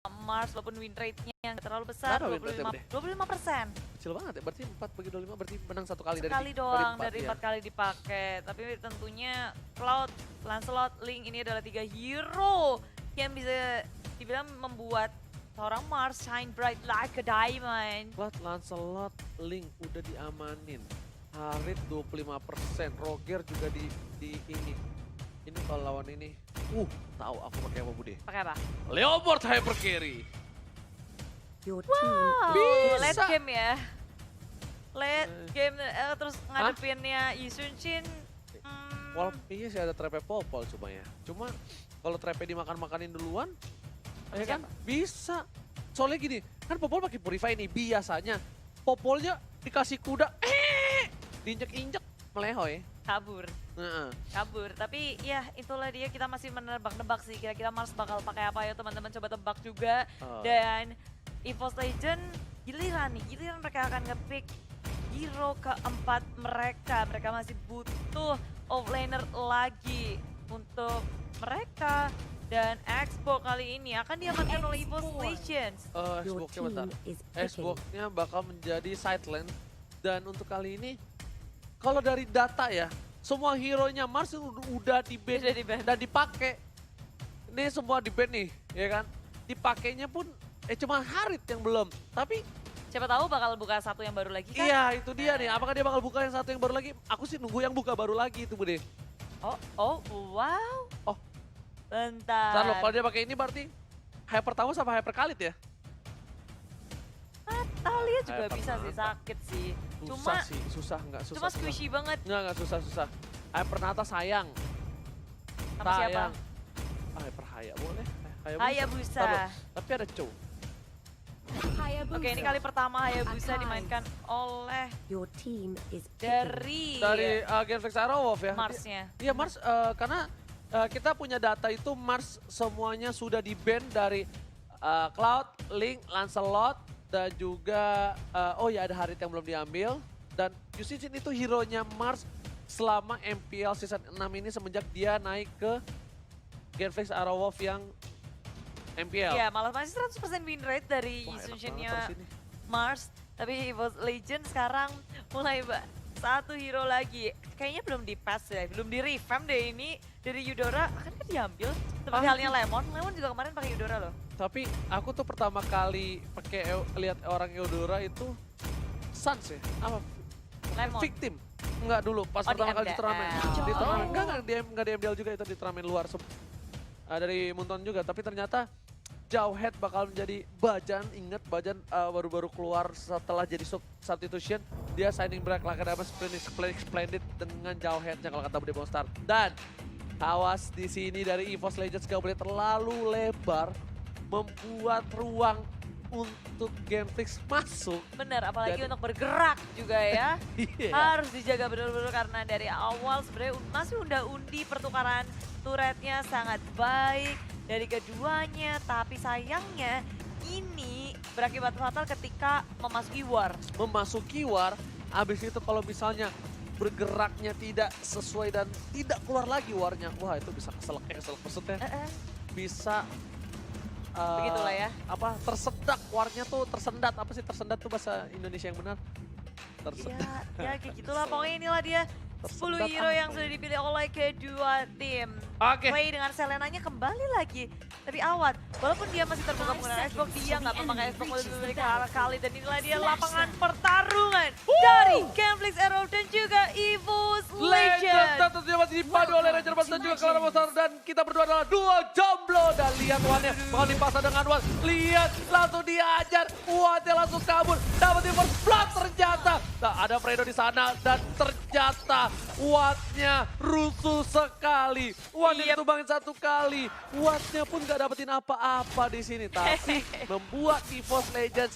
Mars walaupun win rate-nya yang terlalu besar, Berapa win rate-nya, 25%. Kecil banget ya, berarti 4 bagi 25 berarti menang satu kali Sekali dari doang empat, dari ya. 4 kali dipakai. Tapi tentunya Cloud, Lancelot, Link ini adalah 3 hero yang bisa dibilang membuat seorang Mars shine bright like a diamond. Cloud, Lancelot, Link udah diamanin. Harit 25%, Roger juga di ini. Ini kalau lawan ini, tahu aku pakai apa Bude? Pakai apa? Leopard Hyper Carry. Your team Wow, Bisa. late game ya. Late game terus ngadepinnya Yisun Shin. Walaupun iya sih ada trapnya Popol cuma ya. Cuma kalau trapnya dimakan-makanin duluan, ya kan bisa. Soalnya gini, kan Popol pakai Purify nih biasanya. Popolnya dikasih kuda, diinjek-injek melehoy. Kabur. Kabur, tapi ya itulah dia, kita masih menebak-nebak sih kira-kira Mars bakal pakai apa ya, teman-teman coba tebak juga. Dan EVOS Legend giliran mereka akan nge-pick hero keempat mereka. Mereka masih butuh offlaner lagi untuk mereka. Dan Expo kali ini akan diamankan oleh EVOS Legends. your Xbox-nya team bentar. is picking. Xbox-nya bakal menjadi side lane. Dan untuk kali ini, kalau dari data ya, semua hero-nya Mars udah di-ban Udah di-ban. dan dipakai. Ini semua di-ban nih, ya kan? Dipakainya pun cuma Harit yang belum. Tapi Siapa tahu bakal buka satu yang baru lagi kan? iya itu dia nih, apakah dia bakal buka yang satu yang baru lagi? Aku sih nunggu yang buka baru lagi itu Bude. Oh, wow. Oh. Bentar. Ntar loh, kalau dia pakai ini berarti Hyper Tamu sama Hyper Khalid ya? Talia juga Hyper bisa sih, Nata. sakit sih. Susah sih, susah nggak susah. Cuma squishy banget. Nggak susah. Hyper Nata sayang. Sama siapa? Hyper Haya boleh. Hayabusa. Ntar loh, tapi ada Chow. Oke, ini kali pertama Hayabusa dimainkan oleh Your team is picking. dari Genflex Arrow ya. Marsnya. Iya Mars, karena kita punya data itu Mars semuanya sudah di-ban dari Cloud, Link, Lancelot, dan juga, ada Harit yang belum diambil. Dan Yushin itu hero-nya Mars selama MPL season 6 ini semenjak dia naik ke Genflex Arrow yang MPL. Iya, malah masih 100% win rate dari Wah, enak Yisun-nya banget sini. Mars. Tapi EVOS Legend sekarang mulai satu hero lagi. Kayaknya belum di-patch ya, belum di-revamp deh ini. Dari Eudora, kan diambil. Seperti halnya Lemon. Lemon juga kemarin pakai Eudora loh. Tapi aku tuh pertama kali lihat orang Eudora itu Sans ya? Apa? Lemon. Victim. Enggak dulu, pas Oh, pertama di kali di turnamen. MDL. Di turnamen, Oh. enggak di MDL juga, itu di turnamen luar. Dari Munton juga, tapi ternyata Jauhead bakal menjadi Bajan. Ingat Bajan baru-baru keluar setelah jadi substitution. Dia signing break lah karena splendid dengan Jauheadnya kalau kata Bude Monster. Dan awas di sini dari EVOS Legends gak boleh terlalu lebar. Membuat ruang untuk Genflix masuk. Bener, apalagi Jadi- untuk bergerak juga ya. Iya. Harus dijaga betul-betul karena dari awal sebenarnya masih unda-undi pertukaran turretnya sangat baik dari keduanya. Tapi sayangnya ini berakibat fatal ketika memasuki war. Memasuki war, abis itu kalau misalnya bergeraknya tidak sesuai dan tidak keluar lagi warnya, wah itu bisa keselak maksudnya bisa Begitulah ya. apa tersedak warnya tuh tersendat, apa sih tersendat tuh bahasa Indonesia yang benar? Tersedak. Ya kayak gitulah pokoknya inilah dia 10 Tersendat hero yang sudah dipilih oleh kedua tim. Oke. Play dengan Selenanya kembali lagi. Tapi Awad, walaupun dia masih terbuka menggunakan Xbox, dia nggak memakai Xbox lebih memilih ke arah kali. Dan inilah dia lapangan pertarungan dari Genflex Arrow dan juga EVOS Legends. Dan tentunya masih dipadu oleh Ranger Bas dan juga Clara Monster. Dan kita berdua adalah duo jomblo. Dan lihat Wannya bakal dipasang dengan Wan. Lihat langsung diajar. Wannya langsung kabur. Dapat first blood ternyata. Nah, ada Fredo di sana dan ternyata Wannya rusuh sekali. Wan ditumbangin satu kali. Wannya pun gak dapetin apa-apa di sini. Tapi membuat EVOS Legends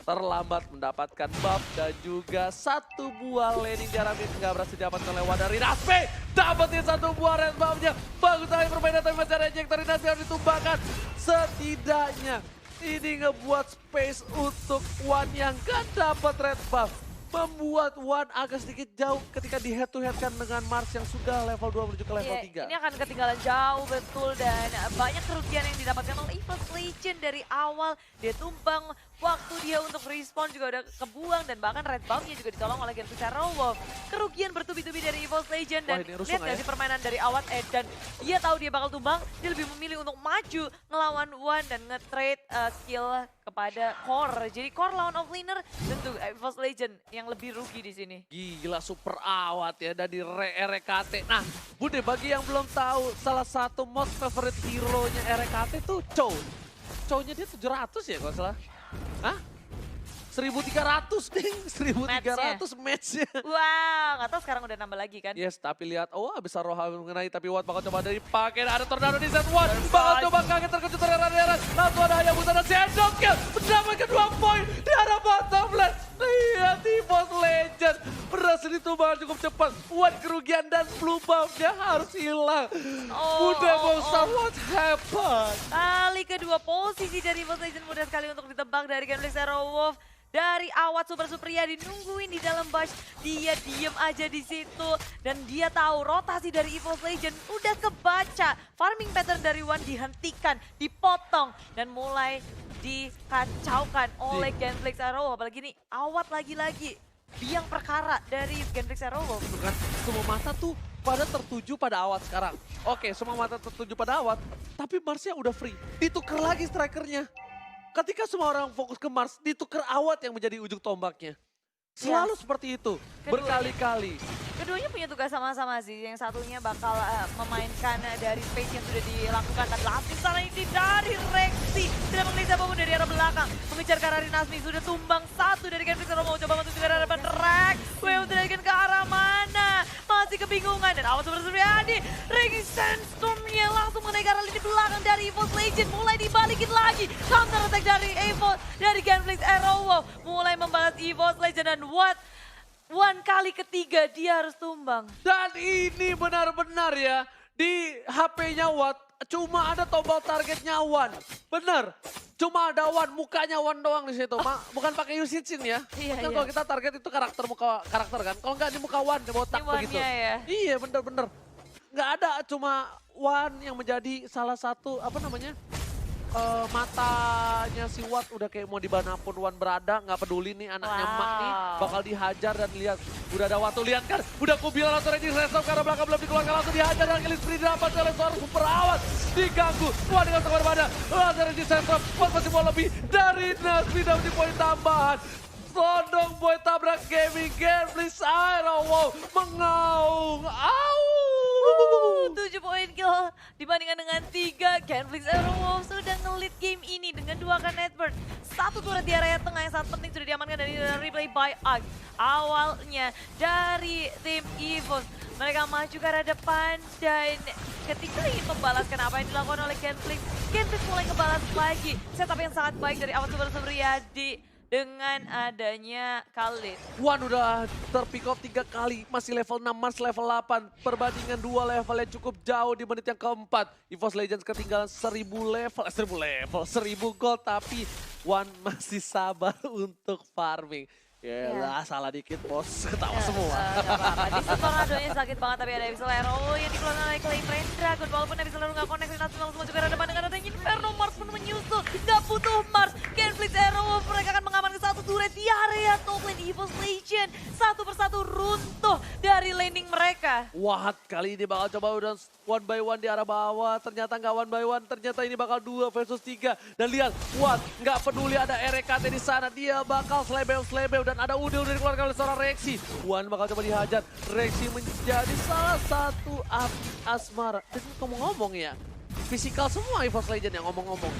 terlambat mendapatkan buff dan juga satu buah laning Jaramit nggak berhasil didapatkan oleh Wadari Naspe. Dapetin satu buah red buff-nya. Bagus sekali permainan tapi masih ada ejector Naspe harus ditumbangkan. Setidaknya ini ngebuat space untuk Wan yang gak dapat red buff. Membuat Wan agak sedikit jauh ketika di head to head kan dengan Mars yang sudah level 2 menuju ke level 3. Ini akan ketinggalan jauh betul dan banyak kerugian yang didapatkan oleh EVOS Legends. Legend dari awal dia tumbang, waktu dia untuk respawn juga udah kebuang dan bahkan red buff-nya juga ditolong oleh Genflix Arrow. Kerugian bertubi-tubi dari EVOS Legend dan lihat gak sih permainan dari Awad dan dia tahu dia bakal tumbang, dia lebih memilih untuk maju ngelawan Wan dan nge-trade skill kepada Core. Jadi Core lawan offlaner tentu EVOS Legend yang lebih rugi di sini. Gila super Awad ya dari RKT. Nah, Bude bagi yang belum tahu, salah satu most favorite hero-nya RKT tuh Chow. Chow-nya dia 700 ya kalau salah. Hah? 1.300 ding, 1.300 match-nya. Wah, nggak tahu sekarang udah nambah lagi kan? Yes, tapi lihat, bisa Roha mengenai, tapi Watt bakal coba dari pakai, ada tornado di set Watt, bakal coba kaget terkejut terheran-heran, langsung ada Hayabusa dan sendok kill, mendapatkan 2 poin di arah bottom lane. Lihat EVOS Legend berhasil ditumbangkan cukup cepat, Watt kerugian dan blue buff-nya harus hilang. Udah mau what happened? Kali kedua posisi dari EVOS Legend mudah sekali untuk ditebak dari Genflix Aerowolf. Dari Awad Super Supriya dinungguin di dalam bush, dia diem aja di situ dan dia tahu rotasi dari EVOS Legend udah kebaca. Farming pattern dari Wan dihentikan, dipotong dan mulai dikacaukan oleh Genflix Arrow. Apalagi nih Awad lagi-lagi biang perkara dari Genflix Arrow. Bukan, semua mata tuh pada tertuju pada Awad sekarang. Oke, semua mata tertuju pada Awad, tapi Marsnya udah free. Ditukar lagi strikernya. Ketika semua orang fokus ke Mars, ditukar Awad yang menjadi ujung tombaknya. Selalu seperti itu, berkali-kali. Keduanya punya tugas sama-sama sih. Yang satunya bakal memainkan dari space yang sudah dilakukan. Dan lapisan ini dari Rexy. Tidak mengelis apapun dari arah belakang. Mengejar ke arah Rinasmi. Sudah tumbang satu dari Genflix. Mau coba masuk ke arah depan Rex. Weo dilarikan ke arah mana? Masih kebingungan. Dan awas seperti Suryadi. Rexy Sandstorm-nya langsung mengenai ke arah lini belakang dari EVOS Legend. Mulai dibalikin lagi. Counter attack dari EVOS. Dari Genflix Arrow. Mulai membalas EVOS Legend dan what? Wan kali ketiga dia harus tumbang. Dan ini benar-benar ya, di HP-nya Watt cuma ada tombol targetnya Wan. Bener, cuma ada Wan, mukanya Wan doang di situ. Bukan pakai Yusichin ya. Kan kalau kita target itu muka karakter kan. Kalau nggak di muka Wan, di botak begitu. Ya? Iya bener-bener. Nggak ada, cuma Wan yang menjadi salah satu, matanya si Watt udah kayak mau dimanapun Wan berada, nggak peduli nih anaknya Mak nih bakal dihajar dan lihat udah ada waktu, lihat kan udah Kubila langsung ready restop karena belakang belum dikeluarkan, langsung dihajar dan kill spree dapat oleh seorang super Awad, diganggu Wan dengan tengah badan, langsung ready restop, Wan masih mau lebih dari Nasmi dan di poin tambahan. Sondong boy tabrak gaming, Genflix Arrow mengaung, 7 poin kill dibandingkan dengan 3. Genflix Arrow sudah ngelit game ini dengan 2 network. Satu turret di area tengah yang sangat penting sudah diamankan dari replay by Ag. Awalnya dari tim EVOS. Mereka maju ke arah depan dan ketika ingin membalaskan apa yang dilakukan oleh Genflix, Genflix mulai ngebalas lagi. Setup yang sangat baik dari Awad Super Supriyadi. Dengan adanya Khalid. Wan udah terpick off 3 kali, masih level 6, Mars level 8. Perbandingan 2 level yang cukup jauh di menit yang keempat. EVOS Legends ketinggalan 1000 gold, tapi Wan masih sabar untuk farming. Yalah, salah dikit bos, ketawa semua. Gak apa-apa, di tornadonya sakit banget tapi ada Abyssal Arrow yang dikeluarkan oleh Clay Rain Dragon. Walaupun Abyssal Arrow gak connect, langsung maju ke arah depan dengan adanya Inferno. Mars pun menyusul, gak butuh Mars. Genflix Arrow mereka akan mengamankan satu turret di area top lane EVOS Legend. Satu persatu runtuh dari landing mereka. Wahat kali ini bakal coba udah 1 by 1 di arah bawah. Ternyata nggak 1 by 1, ternyata ini bakal 2 versus 3. Dan lihat, Watt nggak peduli ada RKT di sana. Dia bakal slebeu dan ada Udil dari dikeluarkan oleh seorang Rexy. Wan bakal coba dihajar. Rexy menjadi salah satu api asmara. Dan ngomong-ngomong ya, fisikal semua EVOS Legend yang ngomong-ngomong.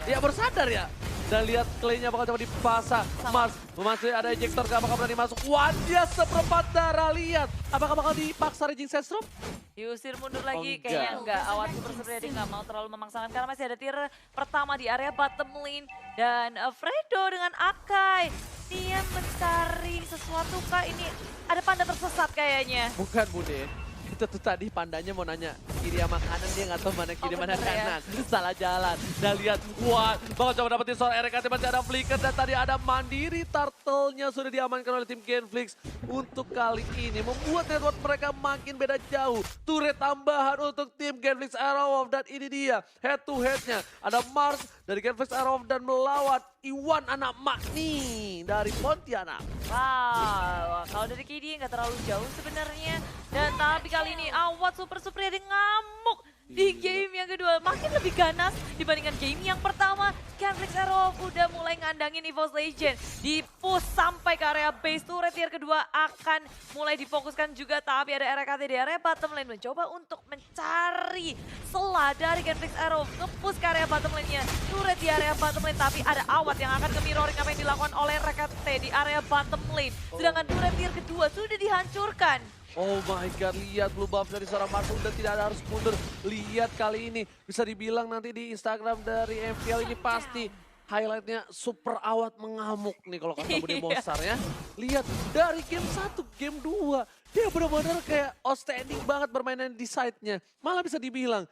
Dia bersadar ya. Dan lihat Clay-nya bakal coba dipasang. Mars masih ada ejector, gak bakal berani masuk. Wan dia seperempat darah, lihat. Apakah bakal dipaksa Raging Sandstorm? Diusir mundur lagi, kayaknya enggak. Awad Super Supriyadi nggak mau terlalu memaksakan karena masih ada tier pertama di area bottom lane. Dan Fredo dengan Akai, dia mencari sesuatu kah ini? Ada panda tersesat kayaknya. Bukan Bude. Itu tuh tadi pandanya mau nanya kiri sama kanan, dia nggak tahu mana kiri mana bener ya? kanan. Salah jalan. Dan lihat, wah, bakal coba dapetin seorang RKT, masih ada Flicker dan tadi ada Mandiri. Turtle-nya sudah diamankan oleh tim Genflix untuk kali ini. Membuat network mereka makin beda jauh. Turret tambahan untuk tim Genflix Aerowolf dan ini dia head to head-nya. Ada Mars dari Genflix Aerowolf dan melawan Iwan anak Magni dari Pontianak. Wow, kalau dari KD nggak terlalu jauh sebenarnya. Dan tapi kali ini Awat Super Supriyadi ngamuk di game yang kedua. Makin lebih ganas dibandingkan game yang pertama. Genflix Aerowolf udah mulai ngandangin EVOS Legend. Di-push sampai ke area base. Turret tier kedua akan mulai difokuskan juga. Tapi ada RKT di area bottom lane mencoba untuk mencari celah dari Genflix Aerowolf. Nge-push ke area bottom lane-nya. Turret di area bottom lane, tapi ada Awat yang akan nge-mirroring apa yang dilakukan oleh RKT di area bottom lane. Sedangkan turret tier kedua sudah dihancurkan. Oh my god, lihat blue buff dari seorang Mars udah tidak ada harus mundur. Lihat kali ini, bisa dibilang nanti di Instagram dari MPL ini pasti highlightnya Super Awat mengamuk nih kalau kata Bude Mosar ya. Lihat dari game 1, game 2, dia benar-benar kayak outstanding banget bermainan di side-nya. Malah bisa dibilang,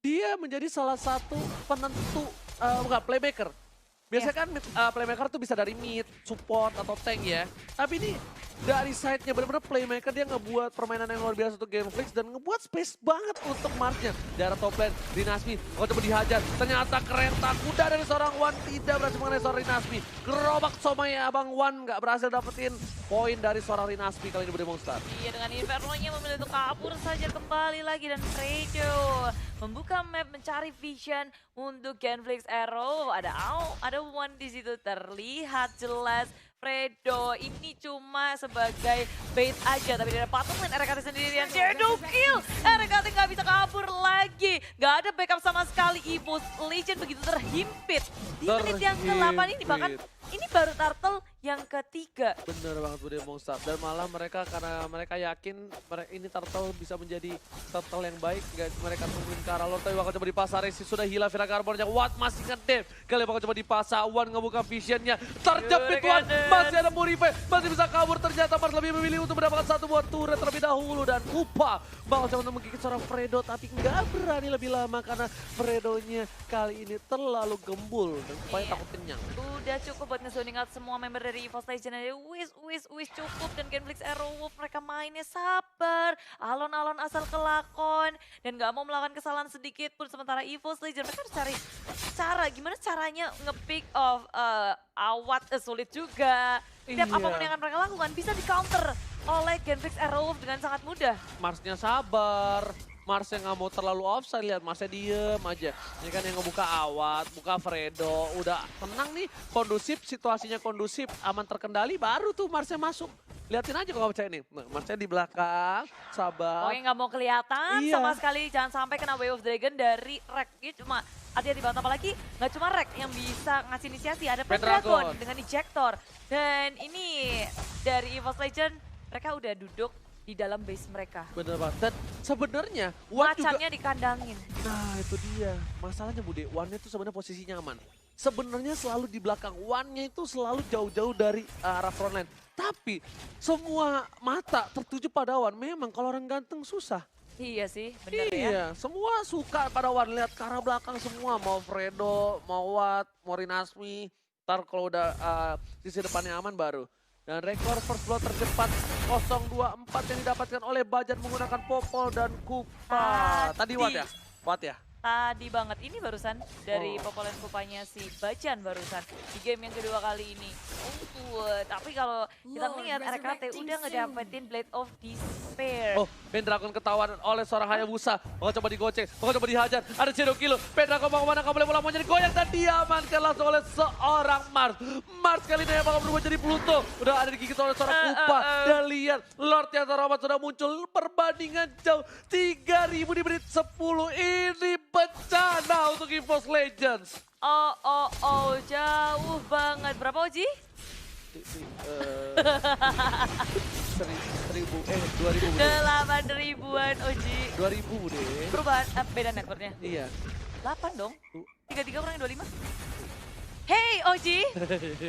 dia menjadi salah satu penentu, bukan playmaker. Biasanya kan playmaker tuh bisa dari mid, support, atau tank ya. Tapi ini dari side-nya benar-benar playmaker, dia ngebuat permainan yang luar biasa untuk Genflix dan ngebuat space banget untuk Marsnya. Di arah top lane, Rinasmi coba dihajar. Ternyata kereta kuda dari seorang Wan tidak berhasil mengenai seorang Rinasmi. Gerobak somanya Abang Wan nggak berhasil dapetin poin dari seorang Rinasmi kali ini Bude Monster. Iya, dengan Inferno-nya memilih untuk kabur saja kembali lagi. Dan Fredo membuka map mencari vision untuk Genflix Arrow. Ada Wan di situ terlihat jelas. Fredo ini cuma sebagai bait aja, tapi dari patung lane RKT sendirian shadow kill. RKT nggak bisa kabur lagi, nggak ada backup sama sekali. EVOS Legend begitu terhimpit di menit yang ke-8 ini, bahkan ini baru Turtle yang ketiga. Bener banget Bude Monster, dan malah mereka karena mereka yakin ini Turtle bisa menjadi Turtle yang baik, gak mereka tungguin ke arah Lord, tapi bakal coba dipasar. Resi sudah hilang, Vira Carbonnya, Watt masih ngedep. Kali bakal coba dipasar, Wan ngebuka visionnya, terjepit Wan, masih ada Murife, masih bisa kabur. Ternyata Mars lebih memilih untuk mendapatkan satu buat turret terlebih dahulu, dan Kupa bakal coba untuk menggigit seorang Fredo, tapi nggak berani lebih lama karena Fredonya kali ini terlalu gembul dan Kupanya takut kenyang. Udah cukup buat nge-zoning out semua member dari EVOS Legend. Wis cukup, dan Genflix Aerowolf mereka mainnya sabar, alon-alon asal kelakon, dan gak mau melakukan kesalahan sedikit pun. Sementara EVOS Legend mereka harus cari cara, gimana caranya nge-pick off Awat, sulit juga. Setiap apapun yang akan mereka lakukan bisa di-counter oleh Genflix Aerowolf dengan sangat mudah. Marsnya sabar, Mars yang nggak mau terlalu offside, lihat Marsnya diem aja. Ini kan yang ngebuka Awat, buka Fredo, udah tenang nih, kondusif, situasinya kondusif, aman terkendali, baru tuh Marsnya masuk. Liatin aja kalau nggak percaya nih, Marsnya di belakang, sabar. Pokoknya nggak mau kelihatan sama sekali, jangan sampai kena Way of Dragon dari Rek. Ini cuma hati-hati banget, apalagi nggak cuma Rek yang bisa ngasih inisiasi, ada Pendragon dengan ejector. Dan ini dari EVOS Legend, mereka udah duduk di dalam base mereka. Bener banget. Dan sebenarnya Wan macannya juga dikandangin. Nah itu dia. Masalahnya Bude, Wan itu sebenarnya posisinya aman. Sebenarnya selalu di belakang. Wan-nya itu selalu jauh-jauh dari arah frontline. Tapi semua mata tertuju pada Wan. Memang kalau orang ganteng susah. Iya sih, bener ya. Iya, semua suka pada Wan. Lihat ke arah belakang semua. Mau Fredo, mau Watt, mau Rinasmi. Ntar kalau udah sisi depannya aman baru. Dan rekor first blood tercepat 024 yang didapatkan oleh Bajan menggunakan Popol dan Kupa. Tadi Watt ya? Watt ya? Tadi banget, ini barusan dari Popol dan Kupanya si Bajan barusan di game yang kedua kali ini. Tapi kalau kita melihat RKT udah ngedapetin Blade of Despair. Oh, Pendragon ketahuan oleh seorang Hayabusa. Bakal coba digoceng, bakal coba dihajar. Ada Shadow Kill. Pendragon mau kemana, boleh pulang, mau jadi goyang dan diamankan langsung oleh seorang Mars. Mars kali ini bakal berubah jadi Pluto. Udah ada digigit oleh seorang Kupa. Dan lihat, Lord yang teramat sudah muncul. Perbandingan jauh 3000 di menit 10. Ini bencana untuk EVOS Legends. Jauh banget. Berapa Oji? 2000 8.000-an Oji. 2000 deh. Perubahan, beda networknya? Iya. 8 dong. 33 kurangin 25. Hey Oji.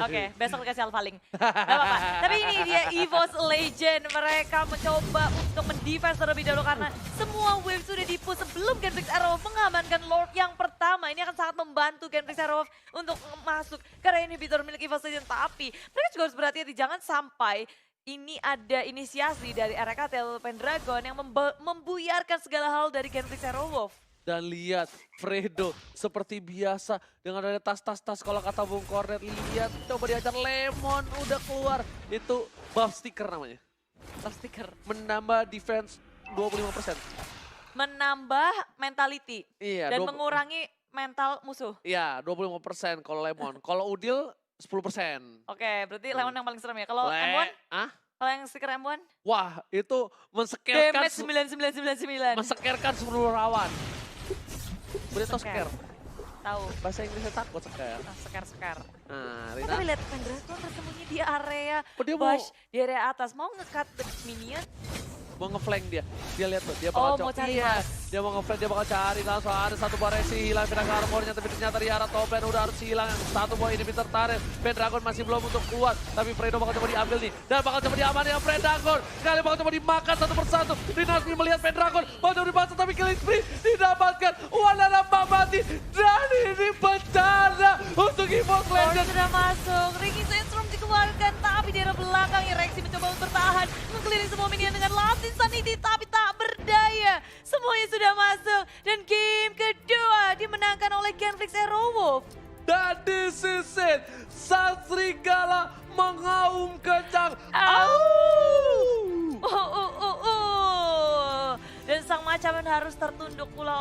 Oke, besok kasih Alpha Link. Gak apa-apa. Tapi ini dia EVOS Legend. Mereka mencoba untuk mendefense terlebih dahulu karena semua wave sudah di-push sebelum Genflix Aerowolf mengamankan Lord yang pertama. Ini akan sangat membantu Genflix Aerowolf untuk masuk ke inhibitor milik EVOS Legend. Tapi mereka juga harus berhati-hati, jangan sampai ini ada inisiasi dari RKT atau Pendragon yang membuyarkan segala hal dari Genflix Aerowolf. Dan lihat Fredo seperti biasa dengan ada tas-tas kalau kata Bung Kornet. Lihat coba diajar Lemon udah keluar. Itu buff sticker namanya. Buff sticker. Menambah defense 25%. Menambah mentality. Iya. Dan mengurangi mental musuh. Iya 25% kalau Lemon. Kalau Udil 10%. Oke, berarti Lemon yang paling serem ya. Kalau M1? Kalau yang stiker M1? Wah itu mensekerkan. Damage 9999. Mensekerkan seluruh lawan. Boleh tau Scare. scare? Tahu. Bahasa Inggrisnya takut scare. Scare. Nah, Oh, Rina. tapi lihat Pendragon tersembunyi di area Oh, dia Bash, di area atas. Mau nge-cut the minion? mau ngeflank dia. Dia lihat tuh, dia Oh, bakal mau cari iya, mas. dia mau ngeflank, dia bakal cari langsung ada satu buah resi hilang Pendragon armornya, tapi ternyata di arah top lane udah harus hilang satu buah inhibitor turret. Pendragon masih belum untuk kuat, tapi Fredo bakal coba diambil nih dan bakal coba diamanin sama Pendragon. Kali bakal coba dimakan satu persatu. Rinasmi melihat Pendragon, mau coba dibaca tapi killing spree didapatkan. Wadana mati dan ini bencana untuk EVOS Lord Legends. sudah masuk, Ringing Sandstorm dikeluarkan, tapi di arah belakang Rexy mencoba untuk bertahan, mengkeliling semua minion dengan Last Insanity, tapi tak berdaya. Semuanya sudah masuk, dan game kedua dimenangkan oleh Genflix Aerowolf. Dan di sisi sang serigala mengaum kencang. Dan sang macaman harus tertunduk pula